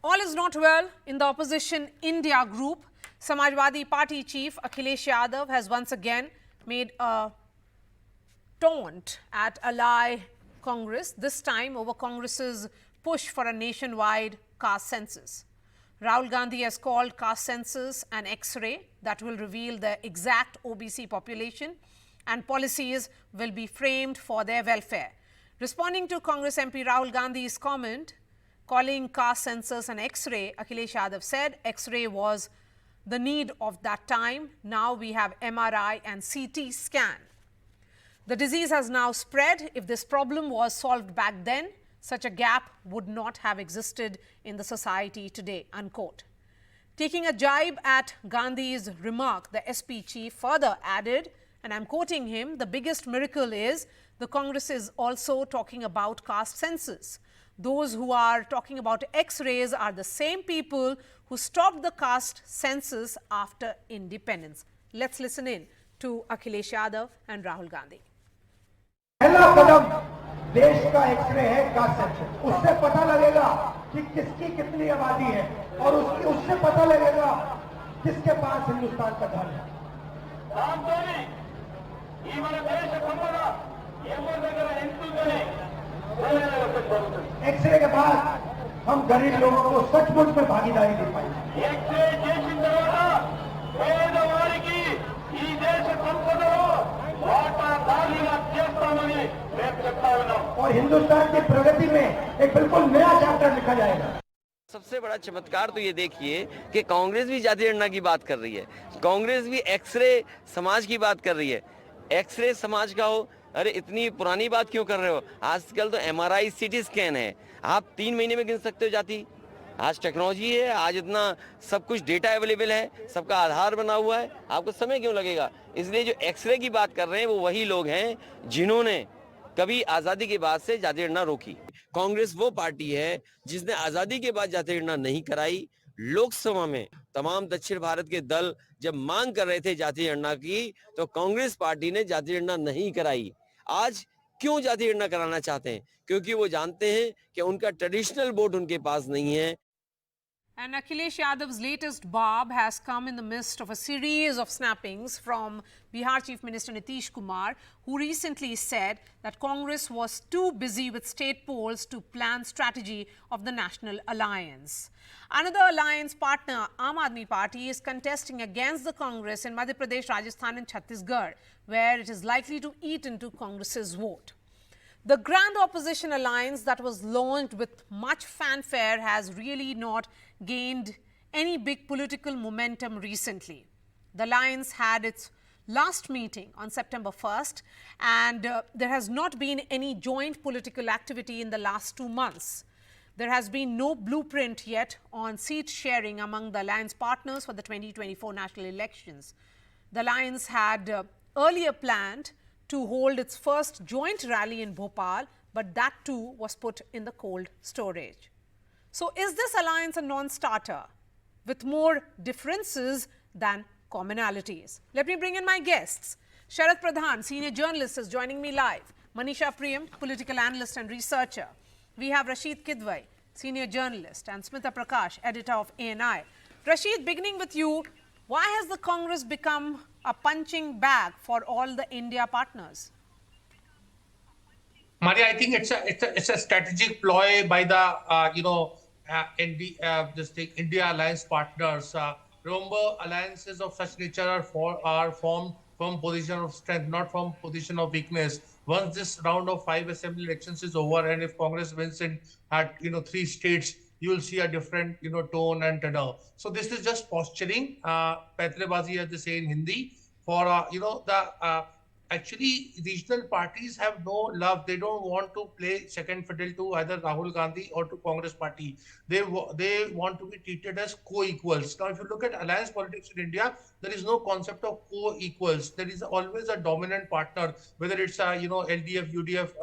All is not well in the opposition India group. Samajwadi Party chief Akhilesh Yadav has once again made a taunt at ally Congress, this time over Congress's push for a nationwide caste census. Rahul Gandhi has called caste census an X-ray that will reveal the exact OBC population and policies will be framed for their welfare. Responding to Congress MP Rahul Gandhi's comment, calling caste census an X-ray, Akhilesh Yadav said X-ray was the need of that time. Now we have MRI and CT scan. The disease has now spread. If this problem was solved back then, such a gap would not have existed in the society today, unquote. Taking a jibe at Gandhi's remark, the SP chief further added, and I'm quoting him, the biggest miracle is the Congress is also talking about caste census. Those who are talking about X-rays are the same people who stopped the caste census after independence. Let's listen in to Akhilesh Yadav and Rahul Gandhi. पहला कदम देश का x ray है caste census. उससे पता लगेगा कि किसकी कितनी आबादी है और उससे पता लगेगा किसके पास हिंदुस्तान का धन है। एक्सरे के बाद हम गरीब लोगों को सचमुच में भागीदारी दे पाएंगे। और हिंदुस्तान की प्रगति में एक बिल्कुल नया चैप्टर लिखा जाएगा। सबसे बड़ा चमत्कार तो ये देखिए कि कांग्रेस भी जाति गणना की बात कर रही है, कांग्रेस भी एक्सरे समाज की बात कर रही है। एक्सरे समाज का हो, अरे इतनी पुरानी बात क्यों कर रहे हो? आजकल तो MRI CT स्कैन है, आप 3 महीने में गिन सकते हो जाति। आज टेक्नोलॉजी है, आज इतना सब कुछ डेटा अवेलेबल है, सबका आधार बना हुआ है, आपको समय क्यों लगेगा? इसलिए जो एक्सरे की बात कर रहे हैं वो वही लोग हैं जिन्होंने कभी आजादी के बाद से जाति गणना रोकी। कांग्रेस वो पार्टी है जिसने आजादी के बाद जाति गणना नहीं कराई। लोकसभा में तमाम दक्षिण भारत के दल जब मांग कर रहे थे जाति गणना की, तो कांग्रेस पार्टी ने जाति गणना नहीं कराई। आज क्यों जाति गणना कराना चाहते हैं? क्योंकि वो जानते हैं कि उनका ट्रेडिशनल वोट उनके पास नहीं है। And Akhilesh Yadav's latest barb has come in the midst of a series of snappings from Bihar Chief Minister Nitish Kumar, who recently said that Congress was too busy with state polls to plan strategy of the National Alliance. Another alliance partner, I.N.D.I.A party, is contesting against the Congress in Madhya Pradesh, Rajasthan and Chhattisgarh, where it is likely to eat into Congress's vote. The grand opposition alliance that was launched with much fanfare has really not gained any big political momentum recently. The alliance had its last meeting on September 1st and there has not been any joint political activity in the last 2 months. There has been no blueprint yet on seat sharing among the alliance partners for the 2024 national elections. The alliance had earlier planned to hold its first joint rally in Bhopal, but that too was put in the cold storage. So is this alliance a non-starter with more differences than commonalities? Let me bring in my guests. Sharat Pradhan, senior journalist, is joining me live. Manisha Priyam, political analyst and researcher. We have Rasheed Kidwai, senior journalist, and Smita Prakash, editor of I.N.D.I.A. Rasheed, beginning with you, why has the Congress become a punching bag for all the India partners? Marya, I think it's a strategic ploy by the India alliance partners. Remember, alliances of such nature are formed from position of strength, not from position of weakness. Once this round of 5 assembly elections is over, and if Congress wins in at 3 states, you will see a different tone and tenor. So this is just posturing, patrebazi as they say in Hindi, for actually regional parties have no love. They don't want to play second fiddle to either Rahul Gandhi or to Congress party. They want to be treated as co-equals. Now, if you look at alliance politics in India, there is no concept of co-equals. There is always a dominant partner, whether it's LDF, UDF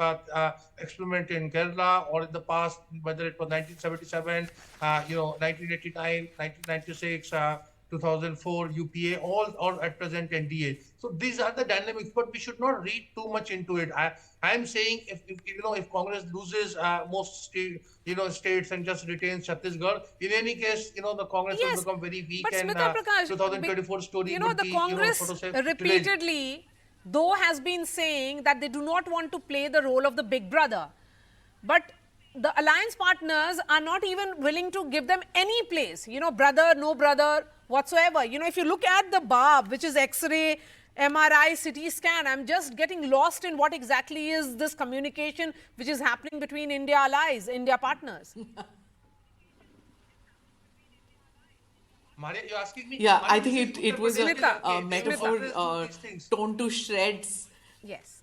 experiment in Kerala, or in the past, whether it was 1977, 1989, 1996, 2004 UPA, all at present NDA. So these are the dynamics, but we should not read too much into it. I am saying if Congress loses most states and just retains Chhattisgarh, in any case, the Congress will Yes, become very weak, but and Smita Prakash, 2024 story would the be, so Congress to say, delayed. repeatedly, though, has been saying that they do not want to play the role of the big brother. But the alliance partners are not even willing to give them any place, brother, no brother, whatsoever. If you look at the BARB, which is X-ray, MRI, CT scan, I'm just getting lost in what exactly is this communication which is happening between India allies, India partners. Maria, you're asking me? Yeah, Maria, I this think is it Uttar was Pradesh. Smita, a Okay, they will metaphor always do these things. torn to shreds. Yes.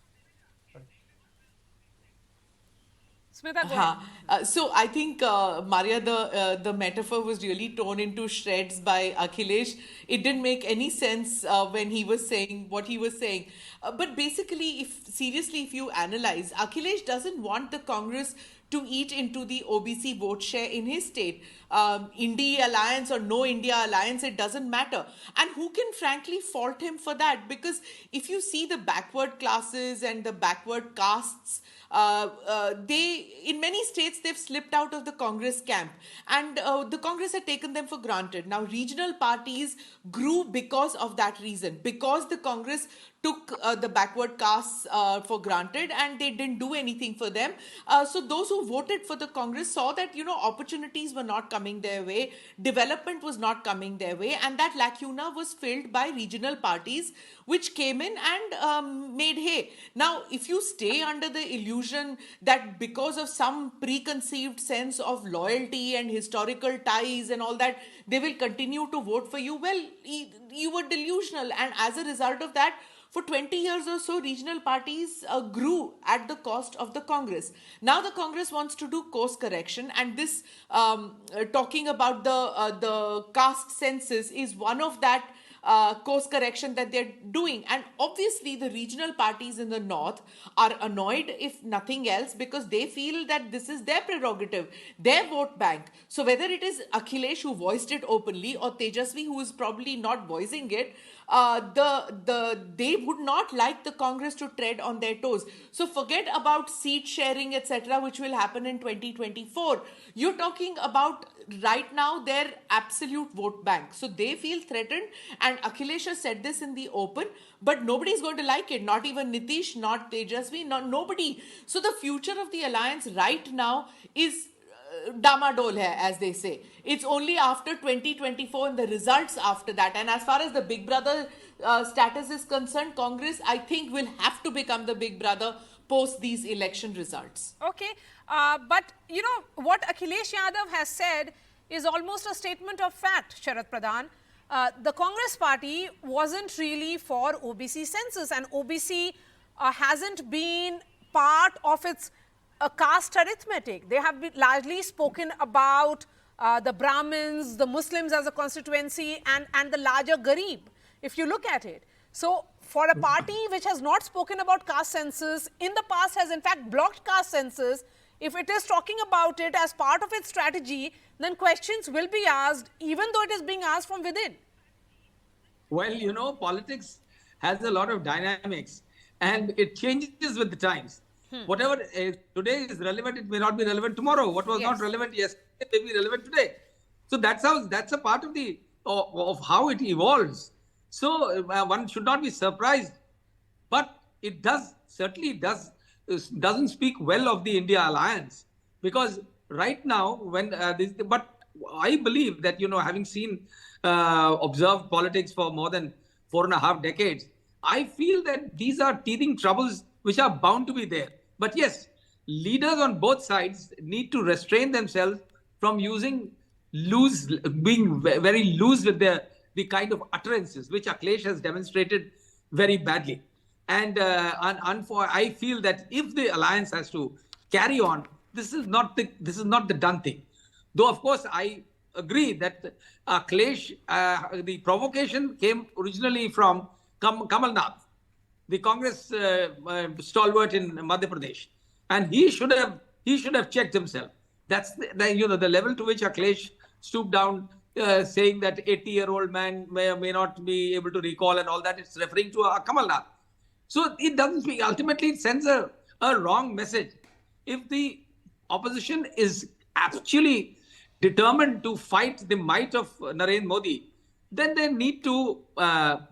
Smita, go ahead. So I think, Maria, the metaphor was really torn into shreds by Akhilesh. It didn't make any sense when he was saying what he was saying. But basically, if you analyze, Akhilesh doesn't want the Congress to eat into the OBC vote share in his state. India alliance or no India alliance, it doesn't matter. And who can frankly fault him for that? Because if you see the backward classes and the backward castes, they in many states they've slipped out of the Congress camp, and the Congress had taken them for granted. Now regional parties grew because of that reason, because the Congress took the backward castes for granted and they didn't do anything for them. So those who voted for the Congress saw that opportunities were not coming their way, development was not coming their way, and that lacuna was filled by regional parties which came in and made hay. Now, if you stay under the illusion that because of some preconceived sense of loyalty and historical ties and all that, they will continue to vote for you, well, you were delusional. And as a result of that, for 20 years or so, regional parties grew at the cost of the Congress. Now the Congress wants to do course correction, and this talking about the caste census is one of that course correction that they're doing. And obviously the regional parties in the north are annoyed, if nothing else, because they feel that this is their prerogative, their vote bank. So whether it is Akhilesh who voiced it openly or Tejasvi who is probably not voicing it, they would not like the Congress to tread on their toes. So forget about seat sharing, etc., which will happen in 2024. You're talking about right now their absolute vote bank. So they feel threatened, and Akhilesh has said this in the open, but nobody's going to like it. Not even Nitish, not Tejasvi, nobody. So the future of the alliance right now is damadol hai, as they say. It's only after 2024 and the results after that. And as far as the big brother status is concerned, Congress, I think, will have to become the big brother post these election results. Okay, but what Akhilesh Yadav has said is almost a statement of fact, Sharat Pradhan. The Congress party wasn't really for OBC census, and OBC hasn't been part of its caste arithmetic. They have been largely spoken about the Brahmins, the Muslims as a constituency, and the larger Garib, if you look at it. So for a party which has not spoken about caste census, in the past has in fact blocked caste census, if it is talking about it as part of its strategy, then questions will be asked, even though it is being asked from within. Well, politics has a lot of dynamics and it changes with the times. Whatever today is relevant, it may not be relevant tomorrow. What was not relevant yesterday may be relevant today. So that's a part of of how it evolves. So one should not be surprised, but it certainly doesn't speak well of the India alliance, because right now but I believe that having seen observed politics for more than 4.5 decades, I feel that these are teething troubles which are bound to be there. But yes, leaders on both sides need to restrain themselves from being very loose with the kind of utterances which Akhilesh has demonstrated very badly. And I feel that if the alliance has to carry on, this is not the done thing. Though of course I agree that Akhilesh, the provocation came originally from Kamal Nath, the Congress stalwart in Madhya Pradesh, and he should have checked himself. That's the level to which Akhilesh stooped down saying that 80-year-old man may or may not be able to recall and all that. It's referring to Kamal Nath. So it doesn't speak. Ultimately, it sends a wrong message. If the opposition is actually determined to fight the might of Narendra Modi, then they need to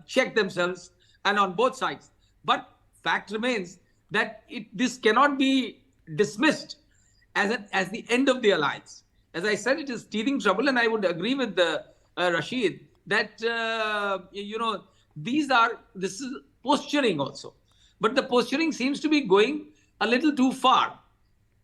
check themselves and on both sides. But fact remains that this cannot be dismissed as the end of the alliance. As I said, it is teething trouble, and I would agree with Rasheed that this is posturing also, but the posturing seems to be going a little too far.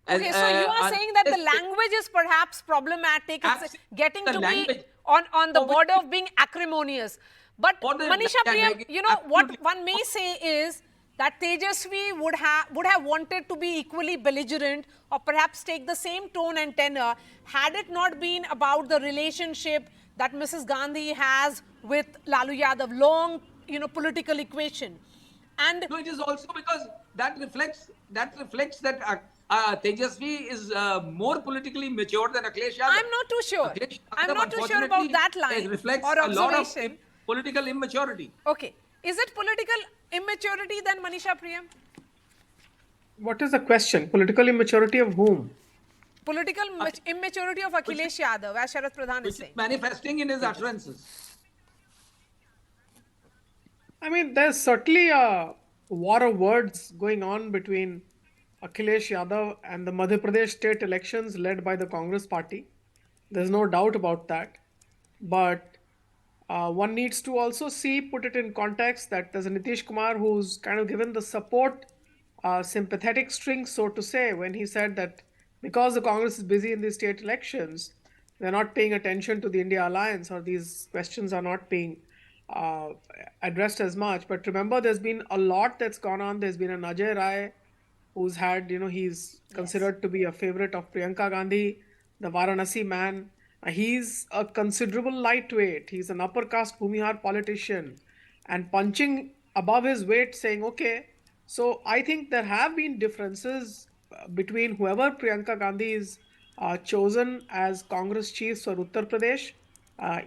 Okay, so you are saying that the language is perhaps problematic. It's getting to be on the border of being acrimonious. But Manisha Priyam, you know, what one may say is that Tejasvi would have wanted to be equally belligerent or perhaps take the same tone and tenor had it not been about the relationship that Mrs. Gandhi has with Lalu Yadav, long, political equation. And no, it is also because that reflects that Tejasvi is more politically mature than Akhilesh Yadav. I'm not too sure. I'm not too sure about that line. It reflects or a lot of observation. Political immaturity. Okay. Is it political immaturity then, Manisha Priyam? What is the question? Political immaturity of whom? Political immaturity of Akhilesh Yadav, as Sharat Pradhan is saying. Manifesting in his utterances. I mean, there's certainly a war of words going on between Akhilesh Yadav and the Madhya Pradesh state elections led by the Congress party. There's no doubt about that. But one needs to also put it in context that there's a Nitish Kumar who's kind of given the support sympathetic string, so to say, when he said that because the Congress is busy in these state elections, they're not paying attention to the India alliance, or these questions are not being addressed as much. But remember, there's been a lot that's gone on. There's been an I.N.D.I.A who's had, he's considered to be a favorite of Priyanka Gandhi, the Varanasi man. He's a considerable lightweight. He's an upper caste Bhumihar politician and punching above his weight, saying, okay, so I think there have been differences between whoever Priyanka Gandhi is chosen as Congress chiefs for Uttar Pradesh.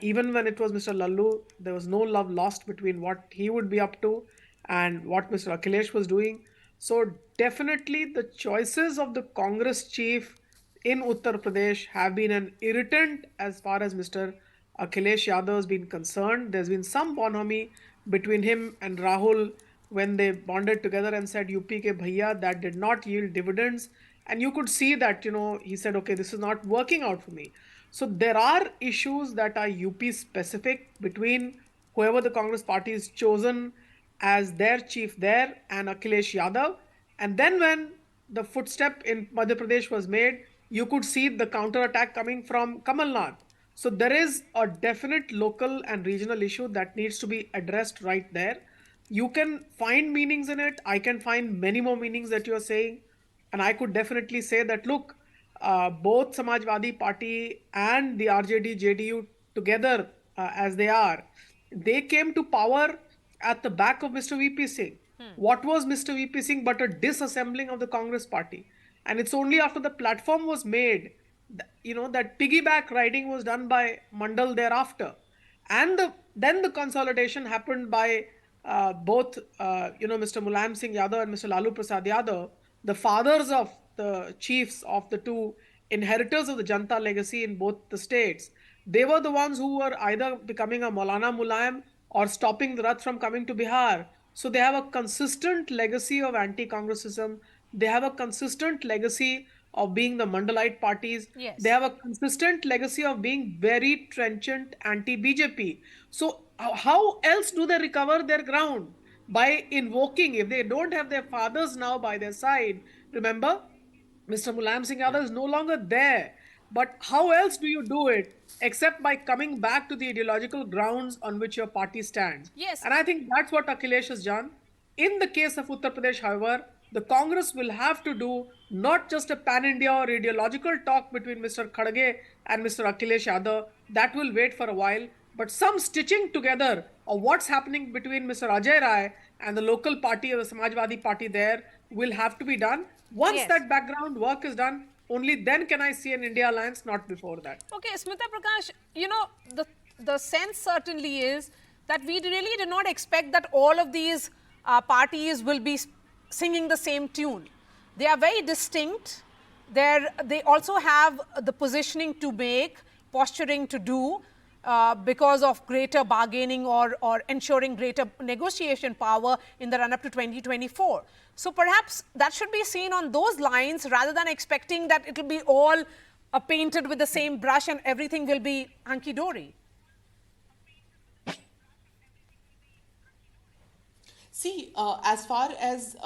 Even when it was Mr. Lallu, there was no love lost between what he would be up to and what Mr. Akhilesh was doing. So definitely the choices of the Congress chief in Uttar Pradesh have been an irritant as far as Mr. Akhilesh Yadav has been concerned. There's been some bonhomie between him and Rahul when they bonded together and said, UP ke bhaiya, that did not yield dividends. And you could see that, he said, okay, this is not working out for me. So there are issues that are UP specific between whoever the Congress party is chosen as their chief there and Akhilesh Yadav. And then when the footstep in Madhya Pradesh was made, you could see the counter-attack coming from Kamal Nath. So there is a definite local and regional issue that needs to be addressed right there. You can find meanings in it. I can find many more meanings that you're saying. And I could definitely say that, look, both Samajwadi Party and the RJD, JDU together as they are, they came to power at the back of Mr. VP Singh. What was Mr. VP Singh but a disassembling of the Congress party? And it's only after the platform was made, that piggyback riding was done by Mandal thereafter. And then the consolidation happened by both, Mr. Mulayam Singh Yadav and Mr. Lalu Prasad Yadav, the fathers of the chiefs of the two inheritors of the Janta legacy in both the states. They were the ones who were either becoming a Maulana Mulayam or stopping the Rath from coming to Bihar. So they have a consistent legacy of anti-Congressism. They have a consistent legacy of being the Mandalite parties. Yes. They have a consistent legacy of being very trenchant anti-BJP. So how else do they recover their ground? By invoking, if they don't have their fathers now by their side. Remember, Mr. Mulayam Singh Yadav is no longer there. But how else do you do it except by coming back to the ideological grounds on which your party stands? Yes. And I think that's what Akhilesh has done. In the case of Uttar Pradesh, however, the Congress will have to do not just a pan-India or ideological talk between Mr. Khadge and Mr. Akhilesh Yadav. That will wait for a while. But some stitching together of what's happening between Mr. Ajay Rai and the local party or the Samajwadi Party there will have to be done. Once that background work is done, Only then can I see an India alliance, not before that. Okay, Smita Prakash, you know, the sense certainly is that we really did not expect that all of these parties will be singing the same tune. They are very distinct. They also have the positioning to make, posturing to do, because of greater bargaining or ensuring greater negotiation power in the run-up to 2024. So perhaps that should be seen on those lines rather than expecting that it will be all painted with the same brush and everything will be hunky-dory. See, as far as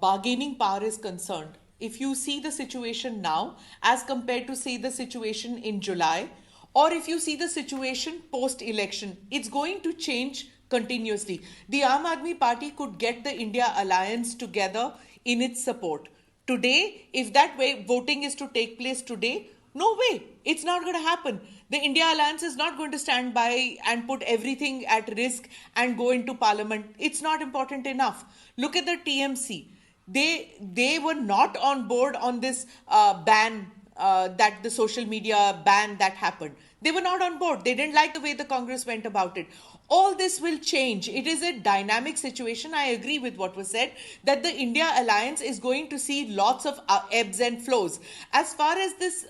bargaining power is concerned, if you see the situation now as compared to, say, the situation in July, or if you see the situation post-election, it's going to change continuously. The Aam Aadmi Party could get the India alliance together in its support. Today, if that way voting is to take place today, no way, it's not going to happen. The India alliance is not going to stand by and put everything at risk and go into parliament. It's not important enough. Look at the TMC. They were not on board on this ban, that the social media ban that happened. They were not on board. They didn't like the way the Congress went about it. All this will change. It is a dynamic situation. I agree with what was said, that the India alliance is going to see lots of ebbs and flows. As far as this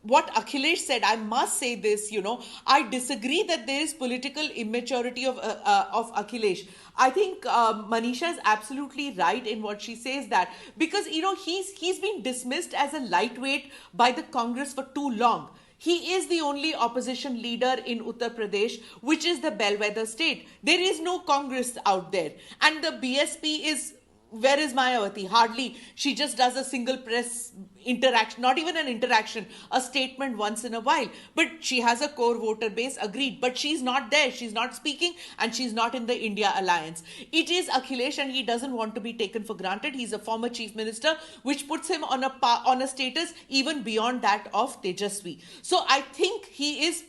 what Akhilesh said, I must say this, I disagree that there is political immaturity of Akhilesh. I think Manisha is absolutely right in what she says, that because, he's been dismissed as a lightweight by the Congress for too long. He is the only opposition leader in Uttar Pradesh, which is the bellwether state. There is no Congress out there. And the BSP is, where is Mayawati? Hardly. She just does a single press interaction, not even an interaction, a statement once in a while. But she has a core voter base, agreed. But she's not there. She's not speaking and she's not in the India alliance. It is Akhilesh and he doesn't want to be taken for granted. He's a former chief minister, which puts him on a status even beyond that of Tejasvi. So I think he is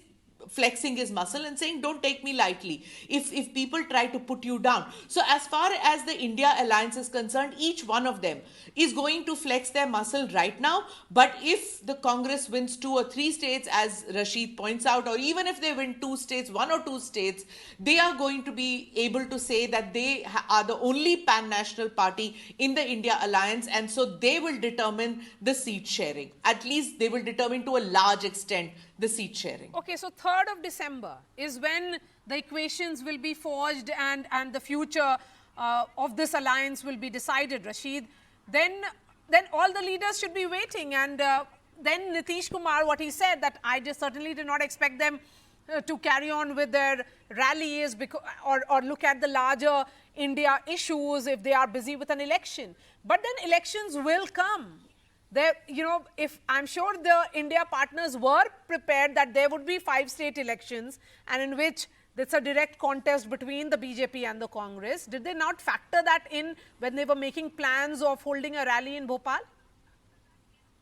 flexing his muscle and saying, don't take me lightly if people try to put you down. So as far as the India alliance is concerned, each one of them is going to flex their muscle right now. But if the Congress wins 2 or 3 states, as Rasheed points out, or even if they win 2 states, 1 or 2 states, they are going to be able to say that they are the only pan-national party in the India alliance, and so they will determine the seat sharing. At least they will determine to a large extent the seat sharing. Okay, so 3rd of December is when the equations will be forged and the future of this alliance will be decided, Rasheed. Then all the leaders should be waiting, and then Nitish Kumar, what he said, that I just certainly did not expect them to carry on with their rallies or look at the larger India issues if they are busy with an election. But then elections will come. There, if I'm sure the India partners were prepared that there would be 5 state elections and in which it's a direct contest between the BJP and the Congress. Did they not factor that in when they were making plans of holding a rally in Bhopal?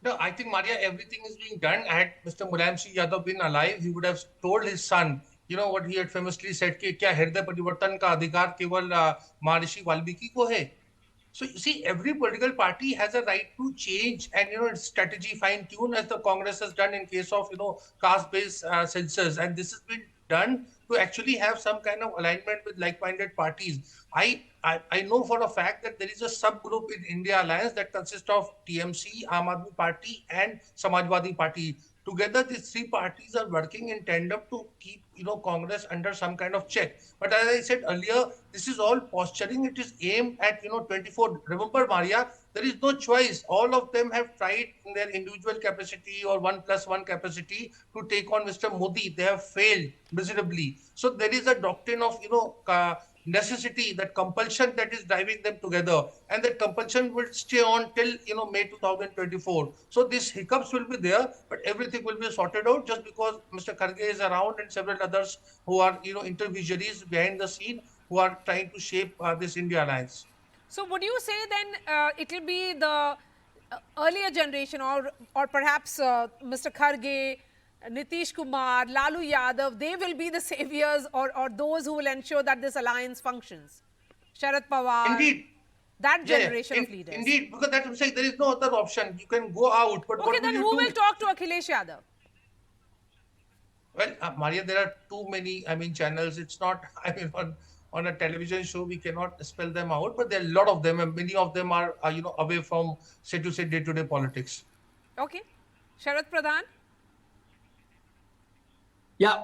No, I think, Marya, everything is being done. Had Mr. Mulayam Singh Yadav been alive, he would have told his son, what he had famously said, कि क्या हृदय परिवर्तन का अधिकार केवल महर्षि वाल्मीकि को है. So you see, every political party has a right to change and its strategy fine tune, as the Congress has done in case of caste-based census, and this has been done to actually have some kind of alignment with like-minded parties. I know for a fact that there is a subgroup in India Alliance that consists of TMC, Aam Aadmi Party, and Samajwadi Party. Together, these 3 parties are working in tandem to keep Congress under some kind of check. But as I said earlier, this is all posturing. It is aimed at 24. Remember, Marya, there is no choice. All of them have tried in their individual capacity or 1+1 capacity to take on Mr. Modi. They have failed miserably. So there is a doctrine of necessity, that compulsion that is driving them together, and that compulsion will stay on till May 2024. So these hiccups will be there, but everything will be sorted out just because Mr. Kharge is around and several others who are intermediaries behind the scene who are trying to shape this India alliance. So would you say then it will be the earlier generation or perhaps Mr. Kharge, Nitish Kumar, Lalu Yadav, they will be the saviors or those who will ensure that this alliance functions? Sharat Pawar. Indeed. that Yeah, generation of leaders. indeed, because that's what I'm saying. There is no other option. You can go out, but Okay, what will then you who do? will talk to Akhilesh Yadav? Well, Maria, there are too many, channels. It's not, on a television show, we cannot spell them out, but there are a lot of them, and many of them are away from, say, to say, day-to-day politics. Okay. Sharat Pradhan? Yeah.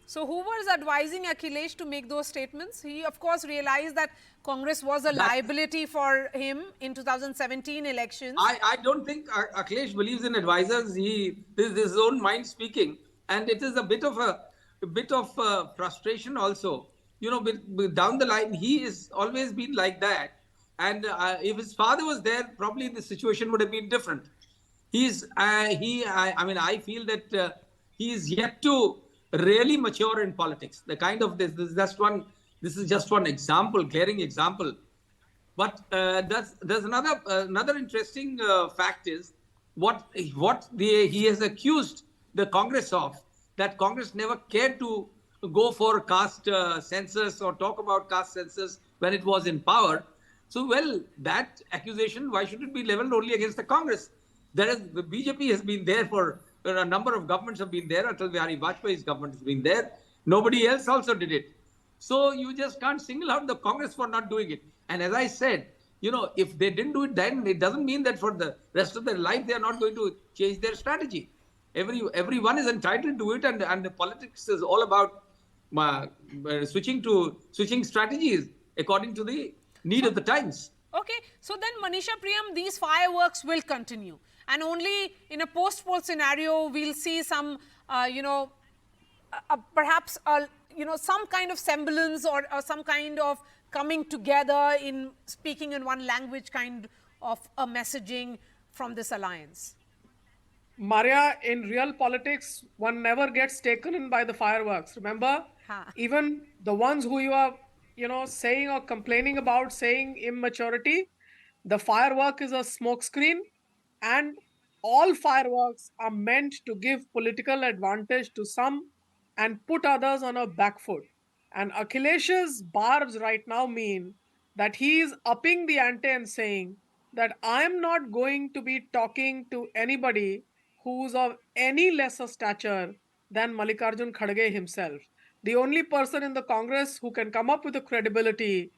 So who was advising Akhilesh to make those statements? He, of course, realized that Congress was a liability for him in 2017 elections. I don't think Akhilesh believes in advisors. This is his own mind speaking, and it is a bit of frustration also. Down the line, he has always been like that, and if his father was there, probably the situation would have been different. I feel that he is yet to really mature in politics. The kind of this is just one example, glaring example. But there's another interesting fact is he has accused the Congress of, that Congress never cared to go for caste census or talk about caste census when it was in power. So, well, that accusation, why should it be leveled only against the Congress? The BJP has been there for a number of governments have been there. Atal Bihari Vajpayee's government has been there. Nobody else also did it. So you just can't single out the Congress for not doing it. And as I said, if they didn't do it then, it doesn't mean that for the rest of their life they are not going to change their strategy. Everyone is entitled to it, and the politics is all about switching strategies according to the need of the times. Okay, so then Manisha Priyam, these fireworks will continue, and only in a post-poll scenario we'll see some, perhaps some kind of semblance or some kind of coming together in speaking in one language, kind of a messaging from this alliance. Marya, in real politics, one never gets taken in by the fireworks. Remember, even the ones who you are, saying or complaining about, saying immaturity, the firework is a smokescreen, and all fireworks are meant to give political advantage to some and put others on a back foot. And Akhilesh's barbs right now mean that he is upping the ante and saying that I am not going to be talking to anybody who's of any lesser stature than Mallikarjun Kharge himself. The only person in the Congress who can come up with the credibility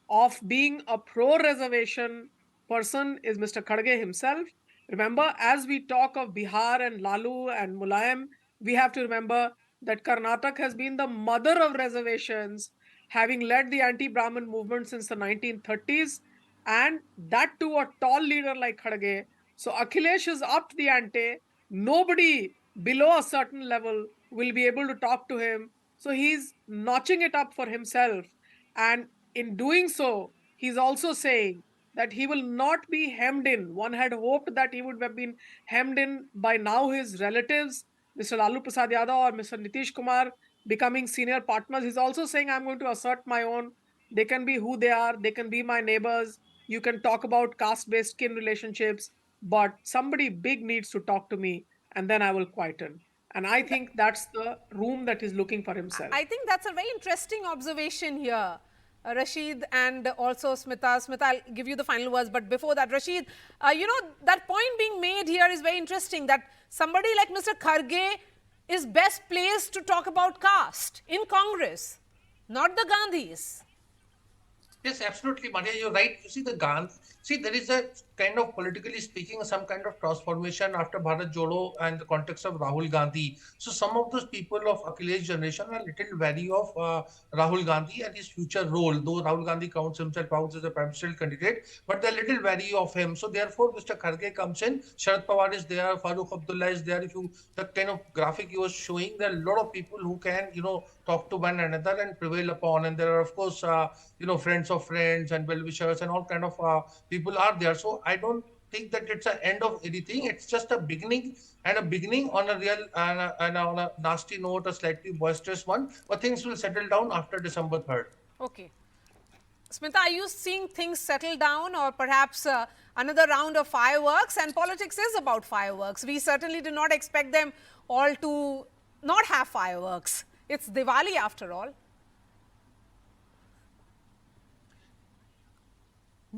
of being a pro-reservation person is Mr. Kharge himself. Remember, as we talk of Bihar and Lalu and Mulayam, we have to remember that Karnataka has been the mother of reservations, having led the anti-Brahmin movement since the 1930s, and that too a tall leader like Kharge. So Akhilesh has upped the ante. Nobody below a certain level will be able to talk to him. So he's notching it up for himself. And in doing so, he's also saying that he will not be hemmed in. One had hoped that he would have been hemmed in by now his relatives, Mr. Lalu Prasad Yadav or Mr. Nitish Kumar, becoming senior partners. He's also saying, I'm going to assert my own. They can be who they are. They can be my neighbors. You can talk about caste-based kin relationships, but somebody big needs to talk to me, and then I will quieten. And I think that's the room that he's looking for himself. I think that's a very interesting observation here. Rasheed and also Smita. Smita, I'll give you the final words, but before that, Rasheed, that point being made here is very interesting, that somebody like Mr. Kharge is best placed to talk about caste in Congress, not the Gandhis. Yes, absolutely, Maria, you're right. You see, there is a kind of, politically speaking, some kind of transformation after Bharat Jodo and the context of Rahul Gandhi. So some of those people of Akhilesh generation are a little wary of Rahul Gandhi and his future role, though Rahul Gandhi counts himself out as a presidential candidate, but they're a little wary of him. So therefore, Mr. Kharge comes in, Sharat Pawar is there, Farooq Abdullah is there. The kind of graphic he was showing, there are a lot of people who can, talk to one another and prevail upon. And there are, of course, friends of friends and well-wishers and all kind of people are there. So I don't think that it's an end of anything. It's just a beginning, and a beginning on a real and on a nasty note, a slightly boisterous one. But things will settle down after December 3rd. Okay. Smita, are you seeing things settle down, or perhaps another round of fireworks? And politics is about fireworks. We certainly do not expect them all to not have fireworks. It's Diwali after all.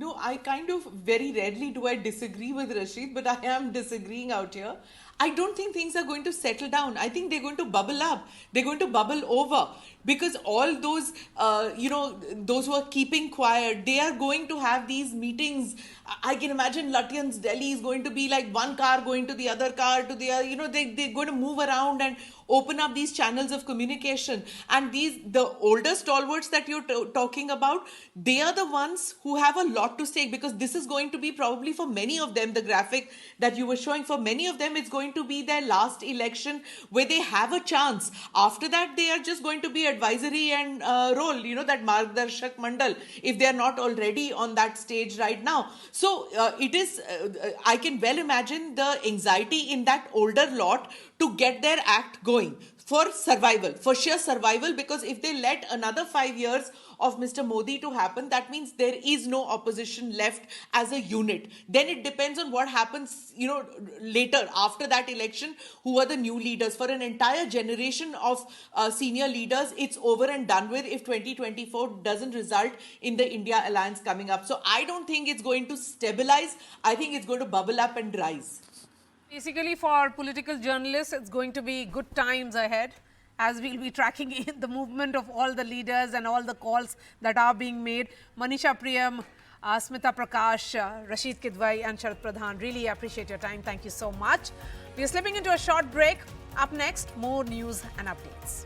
No, I kind of very rarely do I disagree with Rasheed, but I am disagreeing out here. I don't think things are going to settle down. I think they're going to bubble up. They're going to bubble over because all those, those who are keeping quiet, they are going to have these meetings. I can imagine Lutyens Delhi is going to be like one car going to the other car to the other. They're going to move around and open up these channels of communication. And the older stalwarts that you're talking about, they are the ones who have a lot to say, because this is going to be probably for many of them, the graphic that you were showing, for many of them, it's going to be their last election where they have a chance. After that, they are just going to be advisory and role, that Margdarshak Mandal, if they are not already on that stage right now. So it is, I can well imagine the anxiety in that older lot to get their act going for survival, for sheer survival, because if they let another 5 years of Mr. Modi to happen, that means there is no opposition left as a unit. Then it depends on what happens, later after that election, who are the new leaders. For an entire generation of senior leaders, it's over and done with if 2024 doesn't result in the India alliance coming up. So I don't think it's going to stabilize. I think it's going to bubble up and rise. Basically, for political journalists, it's going to be good times ahead, as we'll be tracking the movement of all the leaders and all the calls that are being made. Manisha Priyam, Smita, Prakash, Rasheed Kidwai and Sharat Pradhan, really appreciate your time. Thank you so much. We are slipping into a short break. Up next, more news and updates.